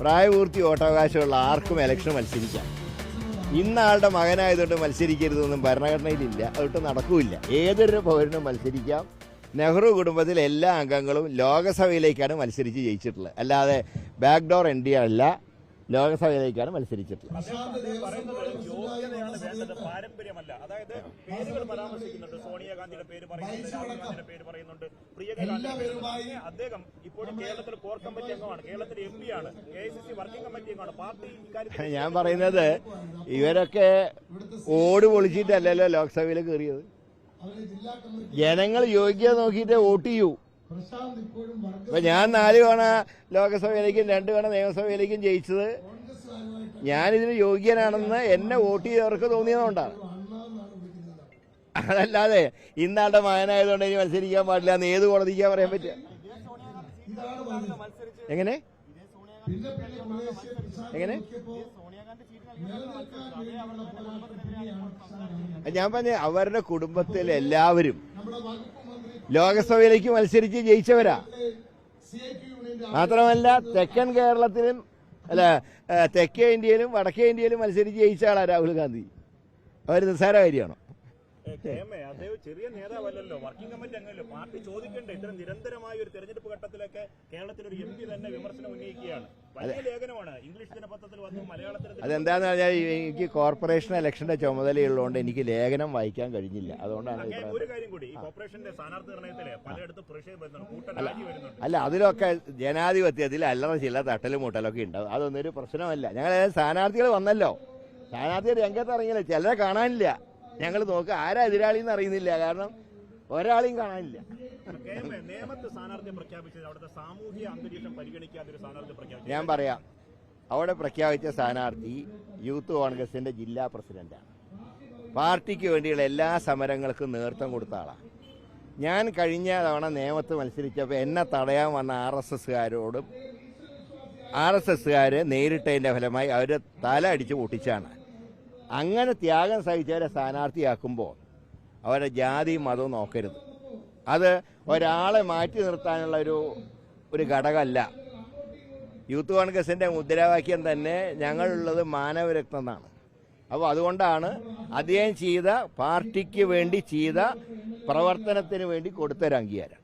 പ്രായപൂർത്തി വോട്ടവകാശമുള്ള ആർക്കും ഇലക്ഷൻ മത്സരിക്കാം. ഇന്നാളുടെ മകനായതുകൊണ്ട് മത്സരിക്കരുതെന്നും ഭരണഘടനയിലില്ല, അതൊട്ട് നടക്കില്ല. ഏതൊരു പൗരനും മത്സരിക്കാം. നെഹ്റു കുടുംബത്തിലെ എല്ലാ അംഗങ്ങളും ലോകസഭയിലേക്കാണ് മത്സരിച്ച് ജയിച്ചിട്ടുള്ളത്, അല്ലാതെ ബാക്ക് ഡോർ എൻട്രി അല്ല, ലോകസഭയിലേക്കാണ് മത്സരിച്ചിട്ടുള്ളത്. പാരമ്പര്യമല്ല, അതായത് പേരുകൾ പരാമർശിക്കുന്നുണ്ട്. സോണിയാഗാന്ധിയുടെ പേര് പറയുന്നുണ്ട്, രാഹുൽ ഗാന്ധിയുടെ പേര് പറയുന്നുണ്ട്, പ്രിയങ്ക ഗാന്ധി. അദ്ദേഹം ഇപ്പോഴും കേരളത്തിൽ കോർ കമ്മിറ്റി അംഗമാണ്, കേരളത്തിലെ എം പി ആണ്, KCC വർക്കിംഗ് കമ്മിറ്റി അംഗമാണ്. പാർട്ടി ഇക്കാര്യത്തിൽ ഞാൻ പറയുന്നത് ഇവരൊക്കെ ഓട് പൊളിച്ചിട്ടല്ലല്ലോ ലോക്സഭയിൽ കയറിയത്. ജനങ്ങൾ യോഗ്യത നോക്കിയിട്ട് വോട്ട് ചെയ്യൂ. ഇപ്പൊ ഞാൻ 4 തവണ ലോകസഭയിലേക്കും 2 തവണ നിയമസഭയിലേക്കും ജയിച്ചത് ഞാനിതിന് യോഗ്യനാണെന്ന് എന്നെ വോട്ട് ചെയ്തവർക്ക് തോന്നിയതുകൊണ്ടാണ്. അതല്ലാതെ ഇന്നാളുടെ മകനായതുകൊണ്ട് ഇനി മത്സരിക്കാൻ പാടില്ല എന്ന് ഏത് കോടതിക്കാ പറയാൻ പറ്റുക? എങ്ങനെ എങ്ങനെ ഞാൻ പറഞ്ഞ അവരുടെ കുടുംബത്തിൽ എല്ലാവരും ലോകസഭയിലേക്ക് മത്സരിച്ച് ജയിച്ചവരാ. മാത്രമല്ല തെക്കൻ കേരളത്തിലും തെക്കേ ഇന്ത്യയിലും വടക്കേ ഇന്ത്യയിലും മത്സരിച്ച് ജയിച്ച ആളാ രാഹുൽ ഗാന്ധി. അവർ നിസ്സാര കാര്യമാണോ? അദ്ദേഹം ചെറിയ നേതാവല്ലല്ലോ, വർക്കിംഗ് കമ്മിറ്റി അംഗമല്ലോ. പാർട്ടി ചോദിക്കണ്ടേ? ഇത്തരം നിരന്തരമായ ഒരു തെരഞ്ഞെടുപ്പ് ഘട്ടത്തിലൊക്കെ കേരളത്തിലൊരു MP തന്നെ വിമർശനം ഉന്നയിക്കുകയാണ്. വലിയ ലേഖനമാണ്, ഇംഗ്ലീഷ് ദിനപത്രത്തിൽ വന്നു, മലയാളത്തിൽ. അതെന്താന്ന് പറഞ്ഞാൽ എനിക്ക് കോർപ്പറേഷൻ ഇലക്ഷന്റെ ചുമതലയുള്ളതുകൊണ്ട് എനിക്ക് ലേഖനം വായിക്കാൻ കഴിഞ്ഞില്ല. അതുകൊണ്ടാണ് ഒരു കാര്യം കൂടി, ഈ കോർപ്പറേഷന്റെ സ്ഥാനാർത്ഥി നിർണയത്തില് പലയിടത്തും പ്രതിഷേധം വരുന്നുണ്ട്, കൂട്ടരാജി വരുന്നുണ്ട്. അല്ല, അതിലൊക്കെ ജനാധിപത്യത്തിൽ അല്ലറ ചില തട്ടലും മുട്ടലൊക്കെ ഉണ്ടാവും. അതൊന്നും ഒരു പ്രശ്നമല്ല. ഞങ്ങൾ സ്ഥാനാർത്ഥികൾ വന്നല്ലോ, സ്ഥാനാർത്ഥികൾ രംഗത്ത് ഇറങ്ങിയല്ലോ. ചിലരെ കാണാനില്ല. ഞങ്ങൾ നോക്കുക ആരാ എതിരാളിന്ന് അറിയുന്നില്ല, കാരണം ഒരാളെയും കാണാനില്ല. ഞാൻ പറയാം, അവിടെ പ്രഖ്യാപിച്ച സ്ഥാനാർത്ഥി യൂത്ത് കോൺഗ്രസിന്റെ ജില്ലാ പ്രസിഡന്റാണ്. പാർട്ടിക്ക് വേണ്ടിയുള്ള എല്ലാ സമരങ്ങൾക്കും നേതൃത്വം കൊടുത്ത ആളാണ്. ഞാൻ കഴിഞ്ഞ തവണ നേമത്ത് മത്സരിച്ചപ്പോൾ എന്നെ തടയാൻ വന്ന RSSകാർ നേരിട്ടതിൻ്റെ ഫലമായി അവർ തല അടിച്ച് പൊട്ടിച്ചാണ്. അങ്ങനെ ത്യാഗം സഹിച്ചവരെ സ്ഥാനാർത്ഥിയാക്കുമ്പോൾ അവരുടെ ജാതിയും മതവും നോക്കരുത്. അത് ഒരാളെ മാറ്റി നിർത്താനുള്ള ഒരു ഘടകമല്ല. യൂത്ത് കോൺഗ്രസിൻ്റെ മുദ്രാവാക്യം തന്നെ ഞങ്ങളുള്ളത് മാനവരക്തം എന്നാണ്. അപ്പോൾ അതുകൊണ്ടാണ് അദ്ദേഹം ചെയ്ത പാർട്ടിക്ക് വേണ്ടി ചെയ്ത പ്രവർത്തനത്തിന് വേണ്ടി കൊടുത്തൊരു അംഗീകാരം.